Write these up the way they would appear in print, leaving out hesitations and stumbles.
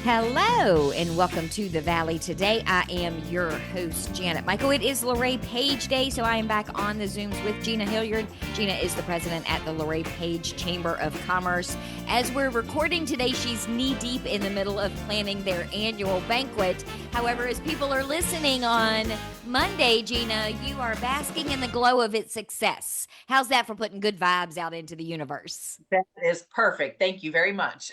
Hello and welcome to the Valley. Today I am your host, Janet Michael. It is Luray Page Day, so I am back on the Zooms with Gina Hilliard. Gina is the president at the Luray Page Chamber of Commerce. As we're recording today, she's knee-deep in the middle of planning their annual banquet. However, as people are listening on Monday, Gina, you are basking in the glow of its success. How's that for putting good vibes out into the universe? That is perfect. Thank you very much.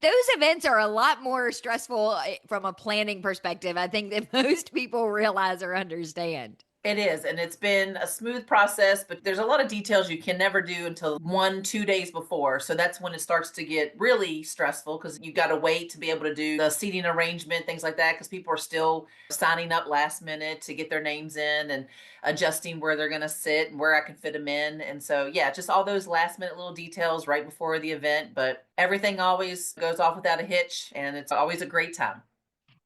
Those events are a lot more stressful from a planning perspective, I think, that most people realize or understand. It is, and it's been a smooth process, but there's a lot of details you can never do until 1, 2 days before. So that's when it starts to get really stressful because you got to wait to be able to do the seating arrangement, things like that, because people are still signing up last minute to get their names in and adjusting where they're going to sit and where I can fit them in. And so, yeah, just all those last minute little details right before the event, but everything always goes off without a hitch, and it's always a great time.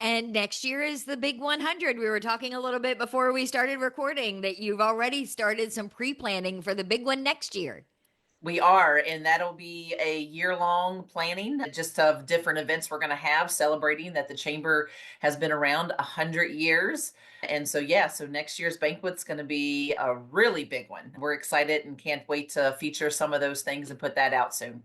And next year is the big 100. We were talking a little bit before we started recording that you've already started some pre-planning for the big one next year. We are, and that'll be a year-long planning just of different events we're going to have celebrating that the chamber has been around 100 years. And so, yeah, so next year's banquet's going to be a really big one. We're excited and can't wait to feature some of those things and put that out soon.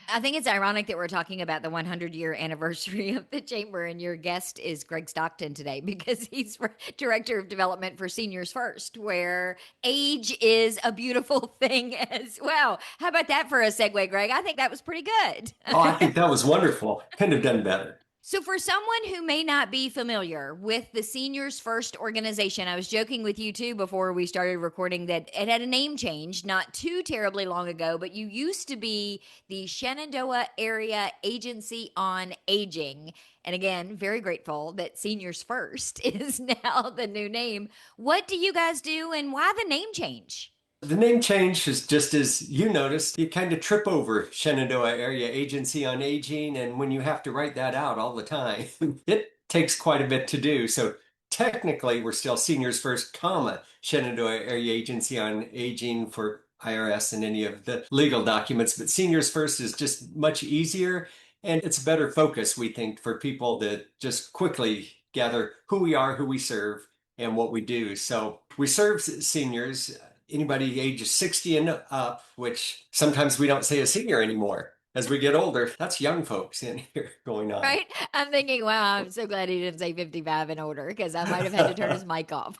I think it's ironic that we're talking about the 100-year anniversary of the chamber, and your guest is Greg Stockton today because he's director of development for Seniors First, where age is a beautiful thing as well. How about that for a segue, Greg? I think that was pretty good. Oh, I think that was wonderful. Couldn't have done better. So, for someone who may not be familiar with the Seniors First organization, I was joking with you too before we started recording that it had a name change not too terribly long ago, but you used to be the Shenandoah Area Agency on Aging. And again, very grateful that Seniors First is now the new name. What do you guys do and why the name change? The name change is just as you noticed, you kind of trip over Shenandoah Area Agency on Aging. And when you have to write that out all the time, it takes quite a bit to do. So technically, we're still Seniors First, comma, Shenandoah Area Agency on Aging for IRS and any of the legal documents. But Seniors First is just much easier. And it's a better focus, we think, for people to just quickly gather who we are, who we serve, and what we do. So we serve seniors, anybody ages 60 and up, which sometimes we don't say a senior anymore. As we get older, that's young folks in here going on. Right? I'm thinking, wow, I'm so glad he didn't say 55 and older because I might have had to turn his mic off.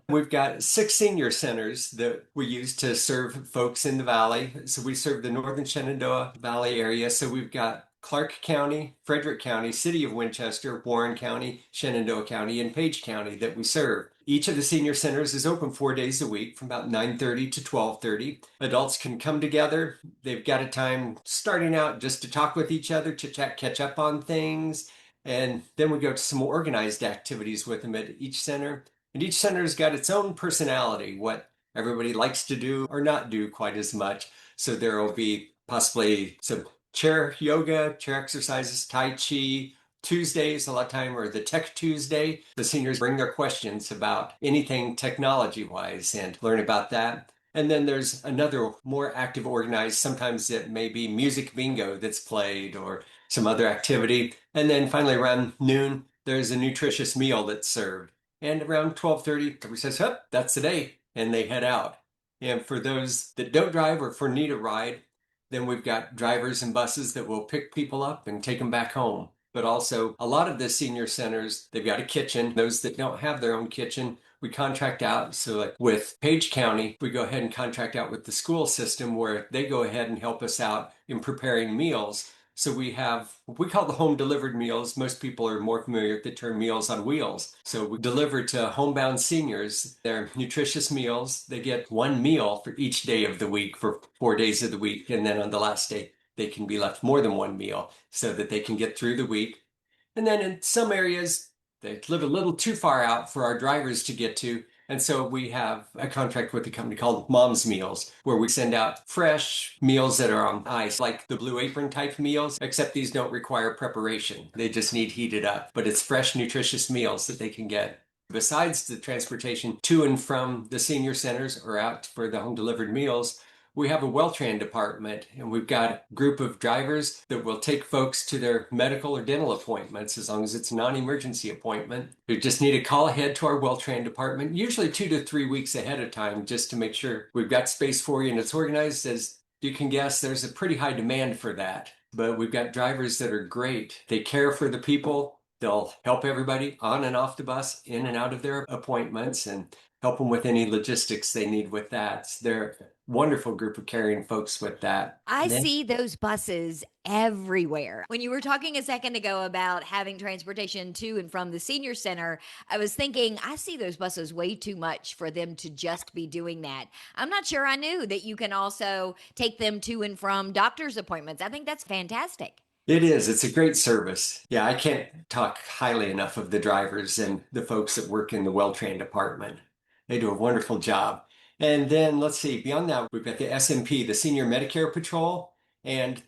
We've got 6 senior centers that we use to serve folks in the Valley. So we serve the Northern Shenandoah Valley area. So we've got Clark County, Frederick County, City of Winchester, Warren County, Shenandoah County, and Page County that we serve. Each of the senior centers is open 4 days a week from about 9:30 to 12:30. Adults can come together. They've got a time starting out just to talk with each other, chit chat, catch up on things. And then we go to some more organized activities with them at each center. And each center's got its own personality, what everybody likes to do or not do quite as much. So there will be possibly some chair yoga, chair exercises, Tai Chi. Tuesdays, a lot of time, or the Tech Tuesday. The seniors bring their questions about anything technology-wise and learn about that. And then there's another more active organized, sometimes it may be music bingo that's played or some other activity. And then finally around noon, there's a nutritious meal that's served. And around 12:30, everybody says, "Hup, that's the day," and they head out. And for those that don't drive or for need a ride, then we've got drivers and buses that will pick people up and take them back home. But also a lot of the senior centers, they've got a kitchen. Those that don't have their own kitchen, we contract out. So like with Page County, we go ahead and contract out with the school system where they go ahead and help us out in preparing meals. So we have what we call the home delivered meals. Most people are more familiar with the term Meals on Wheels. So we deliver to homebound seniors their nutritious meals. They get one meal for each day of the week for 4 days of the week. And then on the last day, they can be left more than one meal so that they can get through the week. And then in some areas, they live a little too far out for our drivers to get to. And so we have a contract with a company called Mom's Meals, where we send out fresh meals that are on ice, like the Blue Apron type meals, except these don't require preparation. They just need heated up, but it's fresh, nutritious meals that they can get. Besides the transportation to and from the senior centers or out for the home delivered meals, we have a well-trained department, and we've got a group of drivers that will take folks to their medical or dental appointments, as long as it's a non-emergency appointment. We just need to call ahead to our well-trained department, usually 2 to 3 weeks ahead of time, just to make sure we've got space for you and it's organized. As you can guess, there's a pretty high demand for that. But we've got drivers that are great. They care for the people. They'll help everybody on and off the bus, in and out of their appointments, and help them with any logistics they need with that. They're a wonderful group of caring folks with that. I see those buses everywhere. When you were talking a second ago about having transportation to and from the senior center, I was thinking, I see those buses way too much for them to just be doing that. I'm not sure I knew that you can also take them to and from doctor's appointments. I think that's fantastic. It is. It's a great service. Yeah, I can't talk highly enough of the drivers and the folks that work in the well-trained department. They do a wonderful job. And then let's see, beyond that, we've got the SMP, the Senior Medicare Patrol, and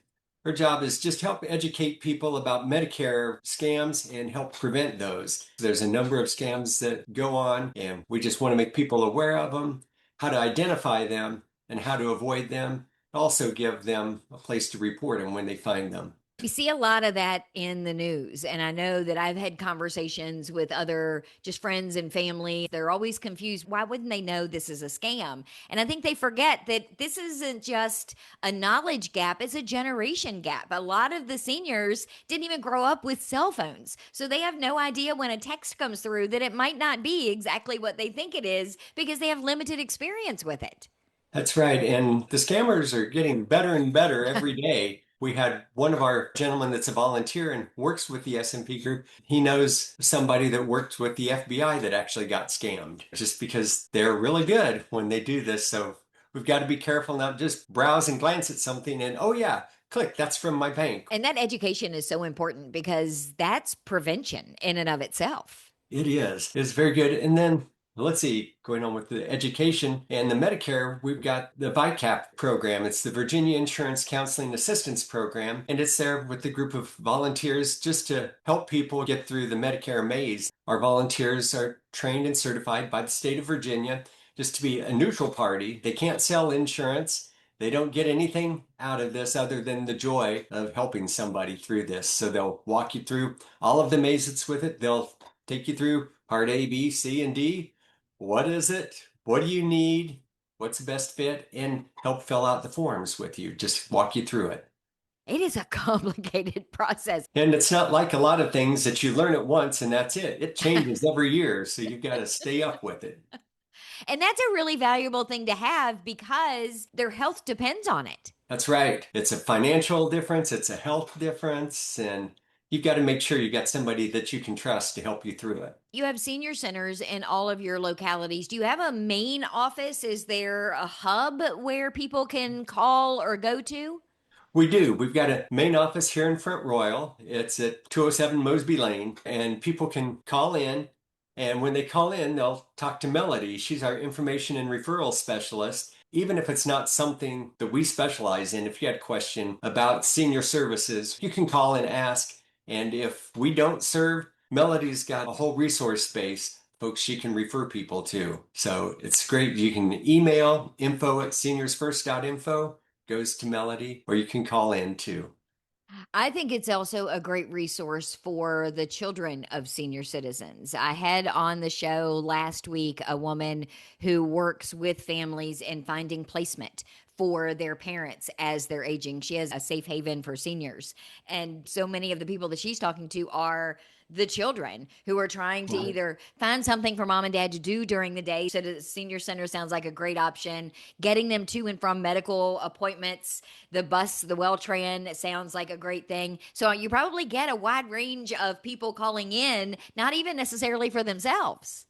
her job is just help educate people about Medicare scams and help prevent those. There's a number of scams that go on, and we just want to make people aware of them, how to identify them, and how to avoid them. Also give them a place to report them when they find them. We see a lot of that in the news. And I know that I've had conversations with other just friends and family. They're always confused. Why wouldn't they know this is a scam? And I think they forget that this isn't just a knowledge gap, it's a generation gap. A lot of the seniors didn't even grow up with cell phones. So they have no idea when a text comes through that it might not be exactly what they think it is because they have limited experience with it. That's right. And the scammers are getting better and better every day. We had one of our gentlemen that's a volunteer and works with the SMP group. He knows somebody that worked with the FBI that actually got scammed just because they're really good when they do this. So we've got to be careful, not just browse and glance at something and, oh yeah, click, that's from my bank. And that education is so important because that's prevention in and of itself. It is. It's very good. And then let's see, going on with the education and the Medicare, we've got the VICAP program. It's the Virginia Insurance Counseling Assistance Program, and it's there with the group of volunteers just to help people get through the Medicare maze. Our volunteers are trained and certified by the state of Virginia just to be a neutral party. They can't sell insurance. They don't get anything out of this other than the joy of helping somebody through this. So they'll walk you through all of the maze that's with it. They'll take you through part A, B, C, and D. What is it? What do you need? What's the best fit? And help fill out the forms with you. Just walk you through it. It is a complicated process. And it's not like a lot of things that you learn it once and that's it. It changes every year. So you've got to stay up with it. And that's a really valuable thing to have because their health depends on it. That's right. It's a financial difference. It's a health difference. And you've got to make sure you got somebody that you can trust to help you through it. You have senior centers in all of your localities. Do you have a main office? Is there a hub where people can call or go to? We do. We've got a main office here in Front Royal. It's at 207 Mosby Lane, and people can call in. And when they call in, they'll talk to Melody. She's our information and referral specialist. Even if it's not something that we specialize in, if you had a question about senior services, you can call and ask. And if we don't serve, Melody's got a whole resource space, folks she can refer people to. So it's great. You can email info@seniorsfirst.info, goes to Melody, or you can call in too. I think it's also a great resource for the children of senior citizens. I had on the show last week a woman who works with families in finding placement for their parents as they're aging. She has a safe haven for seniors. And so many of the people that she's talking to are the children who are trying to either find something for mom and dad to do during the day. So the senior center sounds like a great option. Getting them to and from medical appointments, the bus, the Well-Tran sounds like a great thing. So you probably get a wide range of people calling in, not even necessarily for themselves.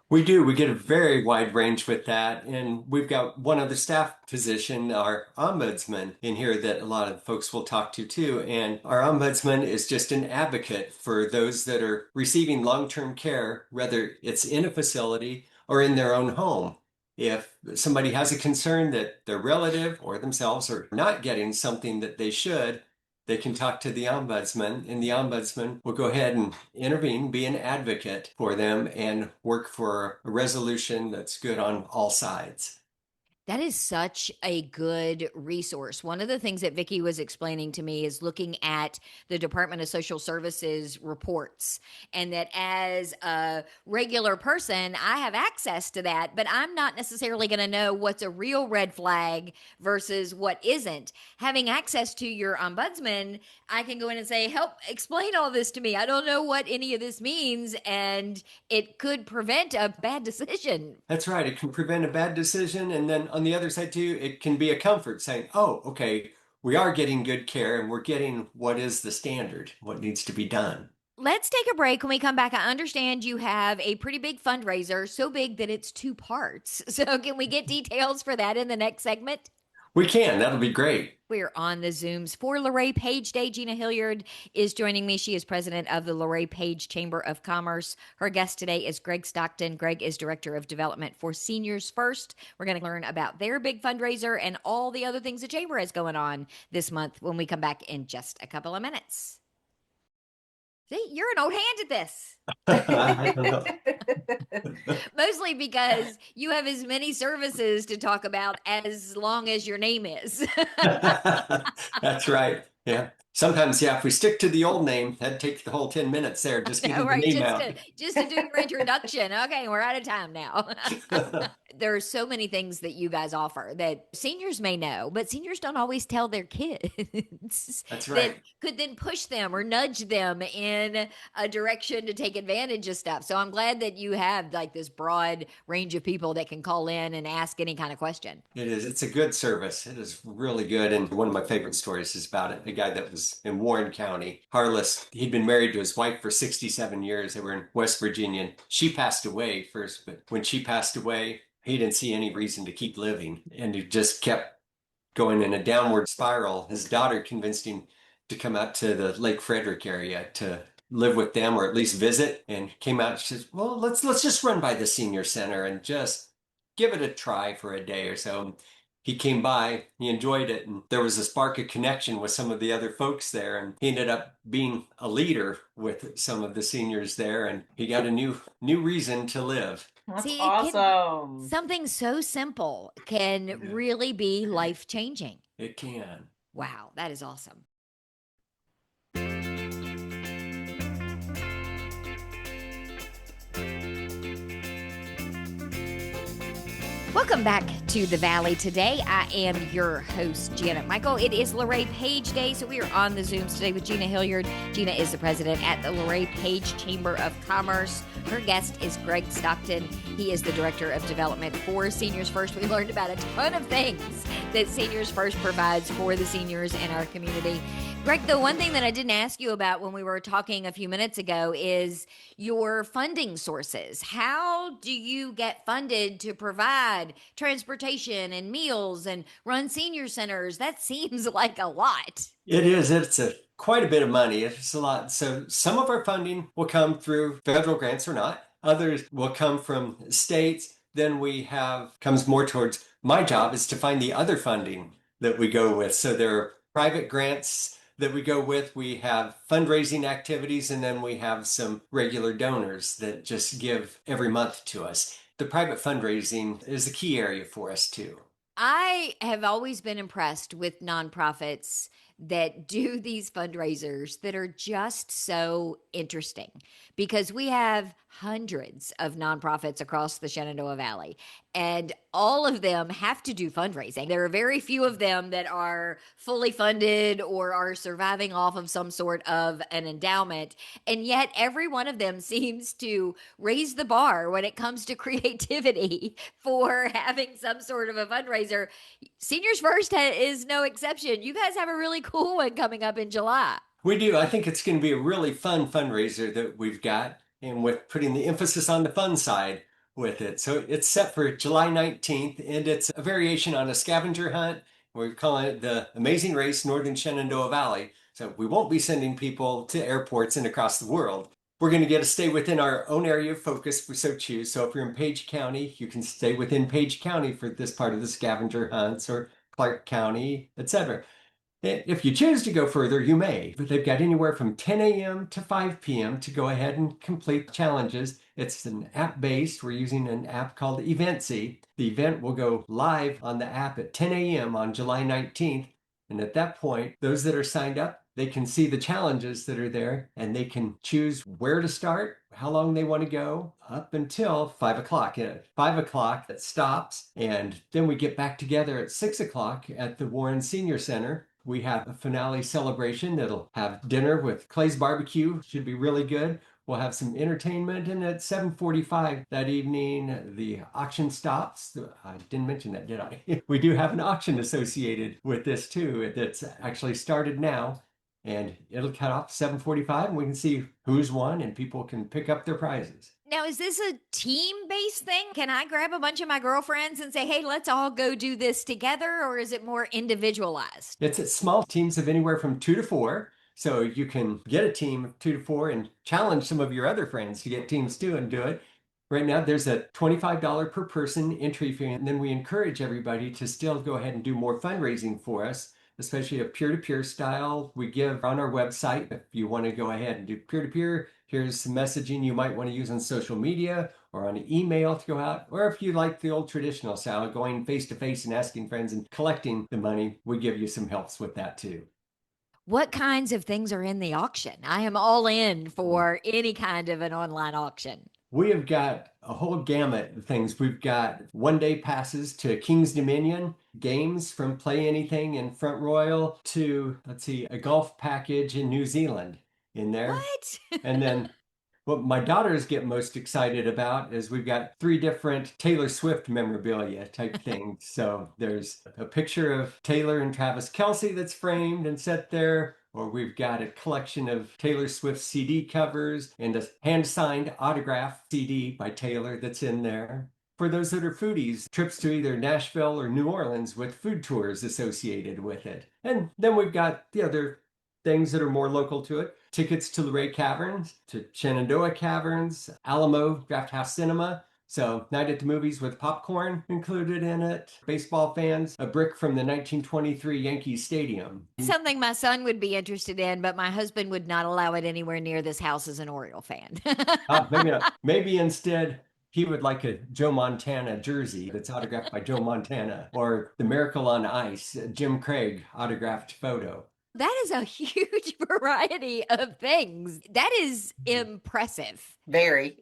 We do. We get a very wide range with that. And we've got one other staff position, our ombudsman in here that a lot of folks will talk to too. And our ombudsman is just an advocate for those that are receiving long-term care, whether it's in a facility or in their own home. If somebody has a concern that their relative or themselves are not getting something that they should, they can talk to the ombudsman, and the ombudsman will go ahead and intervene, be an advocate for them, and work for a resolution that's good on all sides. That is such a good resource. One of the things that Vicki was explaining to me is looking at the Department of Social Services reports, and that as a regular person, I have access to that, but I'm not necessarily going to know what's a real red flag versus what isn't. Having access to your ombudsman, I can go in and say, help explain all this to me. I don't know what any of this means, and it could prevent a bad decision. That's right. It can prevent a bad decision. And then on the other side, too, it can be a comfort saying, oh, okay, we are getting good care and we're getting what is the standard, what needs to be done. Let's take a break. When we come back, I understand you have a pretty big fundraiser, so big that it's two parts. So, can we get details for that in the next segment? We can. That'll be great. We're on the Zooms for Luray Page Day. Gina Hilliard is joining me. She is president of the Luray Page Chamber of Commerce. Her guest today is Greg Stockton. Greg is director of development for Seniors First. We're going to learn about their big fundraiser and all the other things the chamber has going on this month when we come back in just a couple of minutes. See, you're an old hand at this. I don't know. Mostly because you have as many services to talk about as long as your name is. That's right. Yeah. Sometimes, yeah, if we stick to the old name, that'd take the whole 10 minutes there, just getting the name out. Just to do your introduction. Okay, we're out of time now. There are so many things that you guys offer that seniors may know, but seniors don't always tell their kids. That's right. That could then push them or nudge them in a direction to take advantage of stuff. So I'm glad that you have like this broad range of people that can call in and ask any kind of question. It is. It's a good service. It is really good. And one of my favorite stories is about it. A guy that was in Warren County, Harless. He'd been married to his wife for 67 years. They were in West Virginia. And she passed away first, but when she passed away, he didn't see any reason to keep living. And he just kept going in a downward spiral. His daughter convinced him to come out to the Lake Frederick area to live with them or at least visit, and came out and she says, well, let's just run by the senior center and just give it a try for a day or so. He came by, he enjoyed it, and there was a spark of connection with some of the other folks there, and he ended up being a leader with some of the seniors there, and he got a new reason to live. That's See, awesome. Something so simple can really be life-changing. It can. Wow, that is awesome. Welcome back to the Valley today. I am your host, Janet Michael. It is Luray Page Day, so we are on the Zooms today with Gina Hilliard. Gina is the president at the Luray Page Chamber of Commerce. Her guest is Greg Stockton. He is the director of development for Seniors First. We learned about a ton of things that Seniors First provides for the seniors in our community. Greg, the one thing that I didn't ask you about when we were talking a few minutes ago is your funding sources. How do you get funded to provide transportation and meals and run senior centers? That seems like a lot. It is. It's quite a bit of money. It's a lot. So some of our funding will come through federal grants or not. Others will come from states. Then comes more towards my job is to find the other funding that we go with. So there are private grants that we go with. We have fundraising activities, and then we have some regular donors that just give every month to us. The private fundraising is a key area for us too. I have always been impressed with nonprofits that do these fundraisers that are just so interesting, because we have hundreds of nonprofits across the Shenandoah Valley, and all of them have to do fundraising. There are very few of them that are fully funded or are surviving off of some sort of an endowment. And yet every one of them seems to raise the bar when it comes to creativity for having some sort of a fundraiser. Seniors First is no exception. You guys have a really cool one coming up in July. We do. I think it's going to be a really fun fundraiser that we've got, and with putting the emphasis on the fun side with it. So it's set for July 19th, and it's a variation on a scavenger hunt. We're calling it the Amazing Race Northern Shenandoah Valley. So we won't be sending people to airports and across the world. We're going to get to stay within our own area of focus if we so choose. So if you're in Page County, you can stay within Page County for this part of the scavenger hunts, or Clark County, etc. If you choose to go further, you may, but they've got anywhere from 10 a.m. to 5 p.m. to go ahead and complete challenges. It's an app-based. We're using an app called Eventsy. The event will go live on the app at 10 a.m. on July 19th. And at that point, those that are signed up, they can see the challenges that are there and they can choose where to start, how long they want to go, up until 5 o'clock. And at 5 o'clock, it stops. And then we get back together at 6 o'clock at the Warren Senior Center. We have a finale celebration that'll have dinner with Clay's Barbecue. Should be really good. We'll have some entertainment, and at 7:45 that evening, the auction stops. I didn't mention that, did I? We do have an auction associated with this too that's actually started now, and it'll cut off 7:45, and we can see who's won, and people can pick up their prizes. Now, is this a team-based thing? Can I grab a bunch of my girlfriends and say, hey, let's all go do this together, or is it more individualized? It's small teams of anywhere from 2 to 4. So you can get a team of 2 to 4 and challenge some of your other friends to get teams too and do it. Right now, there's a $25 per person entry fee, and then we encourage everybody to still go ahead and do more fundraising for us, especially a peer-to-peer style. We give on our website, if you want to go ahead and do peer-to-peer, here's some messaging you might want to use on social media or on an email to go out. Or if you like the old traditional style, going face-to-face and asking friends and collecting the money, we give you some helps with that too. What kinds of things are in the auction? I am all in for any kind of an online auction. We have got a whole gamut of things. We've got one-day passes to King's Dominion, games from Play Anything in Front Royal to, a golf package in New Zealand in there. What? And then what my daughters get most excited about is we've got 3 different Taylor Swift memorabilia type things. So there's a picture of Taylor and Travis Kelce that's framed and set there, or we've got a collection of Taylor Swift CD covers and a hand-signed autograph CD by Taylor that's in there. For those that are foodies, trips to either Nashville or New Orleans with food tours associated with it. And then we've got the other things that are more local to it. Tickets to Luray Caverns, to Shenandoah Caverns, Alamo Draft House Cinema. So night at the movies with popcorn included in it. Baseball fans, a brick from the 1923 Yankees Stadium. Something my son would be interested in, but my husband would not allow it anywhere near this house as an Oriole fan. Maybe not. Maybe instead he would like a Joe Montana jersey that's autographed by Joe Montana, or the Miracle on Ice, Jim Craig autographed photo. That is a huge variety of things. That is impressive. Very,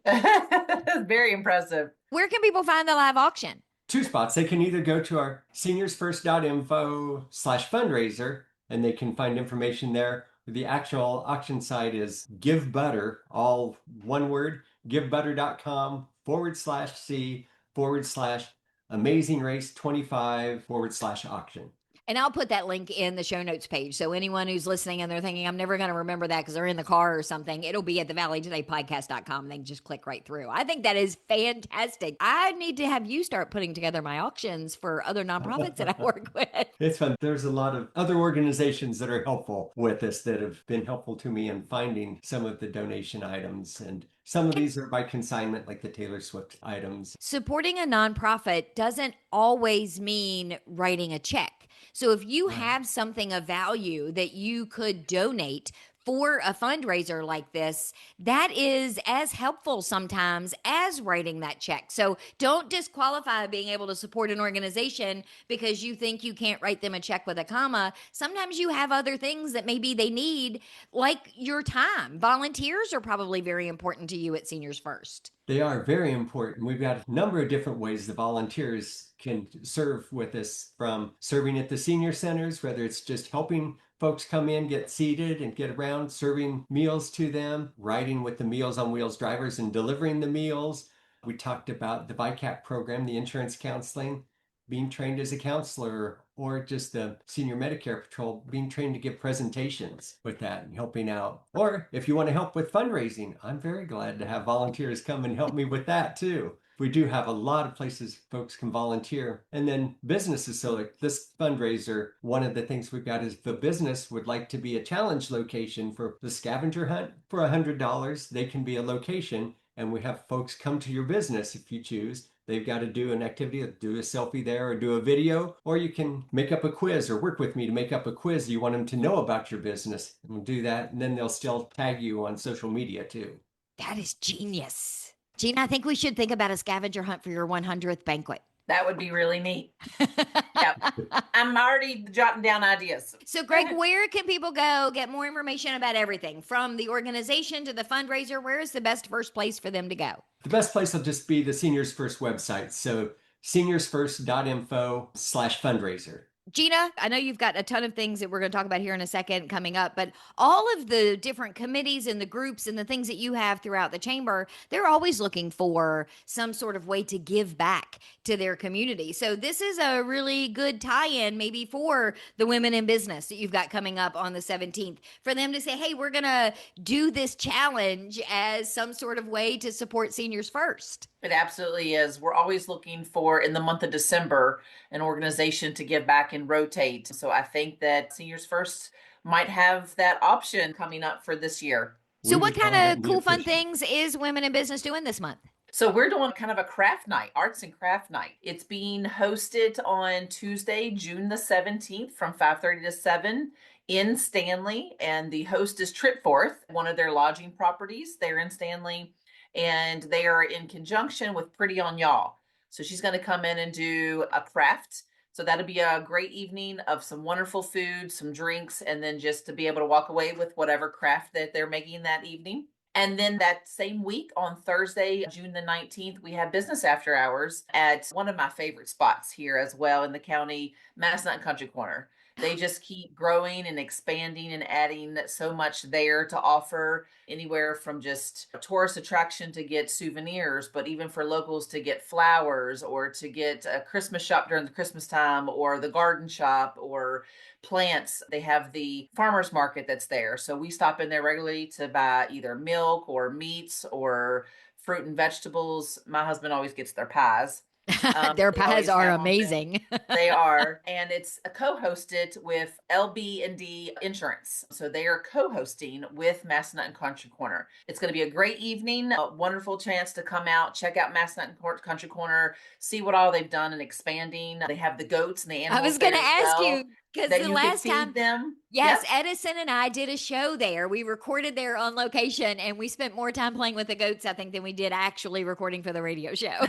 very impressive. Where can people find the live auction? 2 spots. They can either go to our seniorsfirst.info/fundraiser, and they can find information there. The actual auction site is Give Butter, all one word, givebutter.com/C/AmazingRace25/auction. And I'll put that link in the show notes page. So anyone who's listening and they're thinking, I'm never going to remember that because they're in the car or something, it'll be at thevalleytodaypodcast.com. They can just click right through. I think that is fantastic. I need to have you start putting together my auctions for other nonprofits that I work with. It's fun. There's a lot of other organizations that are helpful with this that have been helpful to me in finding some of the donation items. And some of these are by consignment, like the Taylor Swift items. Supporting a nonprofit doesn't always mean writing a check. So if you have something of value that you could donate for a fundraiser like this, that is as helpful sometimes as writing that check. So don't disqualify being able to support an organization because you think you can't write them a check with a comma. Sometimes you have other things that maybe they need, like your time. Volunteers are probably very important to you at Seniors First. They are very important. We've got a number of different ways the volunteers can serve with us, from serving at the senior centers, whether it's just helping folks come in, get seated and get around, serving meals to them, riding with the Meals on Wheels drivers and delivering the meals. We talked about the VICAP program, the insurance counseling, being trained as a counselor, or just the Senior Medicare Patrol, being trained to give presentations with that and helping out. Or if you want to help with fundraising, I'm very glad to have volunteers come and help me with that too. We do have a lot of places folks can volunteer. And then businesses. So like this fundraiser, one of the things we've got is the business would like to be a challenge location for the scavenger hunt. For $100, they can be a location, and we have folks come to your business if you choose they've got to do an activity, do a selfie there or do a video, or you can make up a quiz or work with me to make up a quiz. You want them to know about your business, and we'll do that. And then they'll still tag you on social media too. That is genius. Gina, I think we should think about a scavenger hunt for your 100th banquet. That would be really neat. Yeah, I'm already jotting down ideas. So, Greg, where can people go get more information about everything from the organization to the fundraiser? Where is the best first place for them to go? The best place will just be the Seniors First website. So seniorsfirst.info/fundraiser. Gina, I know you've got a ton of things that we're going to talk about here in a second coming up, but all of the different committees and the groups and the things that you have throughout the chamber, they're always looking for some sort of way to give back to their community. So this is a really good tie-in maybe for the women in business that you've got coming up on the 17th, for them to say, hey, we're going to do this challenge as some sort of way to support Seniors First. It absolutely is. We're always looking for, in the month of December, an organization to give back and rotate. So I think that Seniors First might have that option coming up for this year. So what kind of cool, fun things is Women in Business doing this month? So we're doing kind of a craft night, arts and craft night. It's being hosted on Tuesday, June the 17th from 5:30 to 7 in Stanley. And the host is Tripforth, one of their lodging properties there in Stanley. And they are in conjunction with Pretty on Y'all. So she's going to come in and do a craft. So that'll be a great evening of some wonderful food, some drinks, and then just to be able to walk away with whatever craft that they're making that evening. And then that same week on Thursday, June the 19th, we have business after hours at one of my favorite spots here as well in the county, Massanutten Country Corner. They just keep growing and expanding and adding so much there to offer, anywhere from just a tourist attraction to get souvenirs, but even for locals to get flowers or to get a Christmas shop during the Christmas time or the garden shop or plants. They have the farmers market that's there. So we stop in there regularly to buy either milk or meats or fruit and vegetables. My husband always gets their pies. Their pies are amazing. They are. And it's co-hosted with LB&D Insurance. So they are co-hosting with Massanutten Country Corner. It's going to be a great evening, a wonderful chance to come out, check out Massanutten Country Corner, see what all they've done in expanding. They have the goats and the animals. I was going to ask you, because the last time, them. Yes, Yep. Edison and I did a show there. We recorded there on location, and we spent more time playing with the goats, I think, than we did actually recording for the radio show.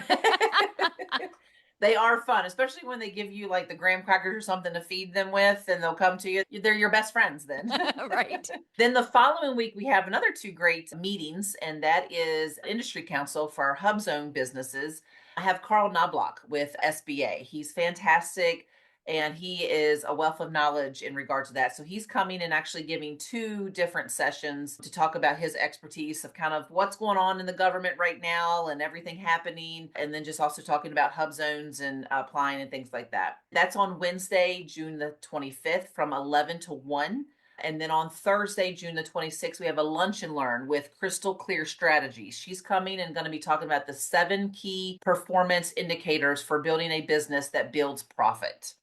They are fun, especially when they give you like the graham crackers or something to feed them with, and they'll come to you. They're your best friends then. Right. Then the following week, we have another two great meetings, and that is Industry Council for our Hub Zone businesses. I have Carl Knobloch with SBA. He's fantastic. And he is a wealth of knowledge in regard to that. So he's coming and actually giving two different sessions to talk about his expertise of kind of what's going on in the government right now and everything happening. And then just also talking about hub zones and applying and things like that. That's on Wednesday, June the 25th from 11 to 1. And then on Thursday, June the 26th, we have a lunch and learn with Crystal Clear Strategies. She's coming and going to be talking about the 7 key performance indicators for building a business that builds profit.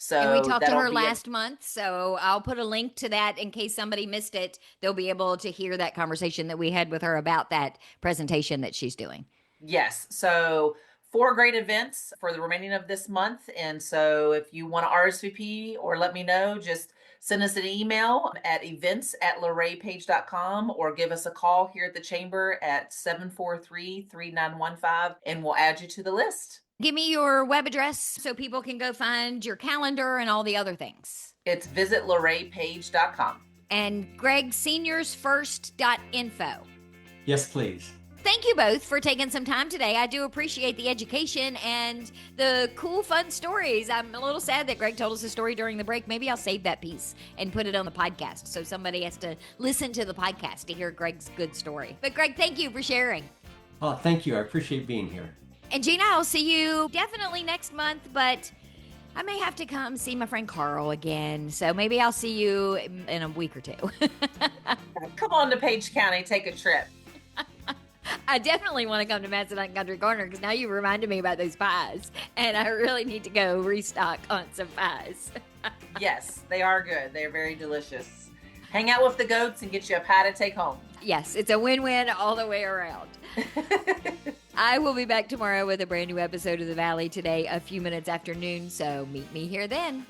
So and we talked to her last month, so I'll put a link to that in case somebody missed it. They'll be able to hear that conversation that we had with her about that presentation that she's doing. Yes. So 4 great events for the remaining of this month. And so if you want to RSVP or let me know, just send us an email at events@luraypage.com or give us a call here at the chamber at 743-3915 and we'll add you to the list. Give me your web address so people can go find your calendar and all the other things. It's visitluraypage.com. And Greg, seniorsfirst.info. Yes, please. Thank you both for taking some time today. I do appreciate the education and the cool, fun stories. I'm a little sad that Greg told us a story during the break. Maybe I'll save that piece and put it on the podcast so somebody has to listen to the podcast to hear Greg's good story. But Greg, thank you for sharing. Oh, thank you. I appreciate being here. And Gina, I'll see you definitely next month, but I may have to come see my friend Carl again. So maybe I'll see you in a week or two. Come on to Page County, take a trip. I definitely want to come to Massanutten Country Corner because now you reminded me about those pies. And I really need to go restock on some pies. Yes, they are good. They're very delicious. Hang out with the goats and get you a pie to take home. Yes, it's a win-win all the way around. I will be back tomorrow with a brand new episode of The Valley Today, a few minutes after noon. So meet me here then.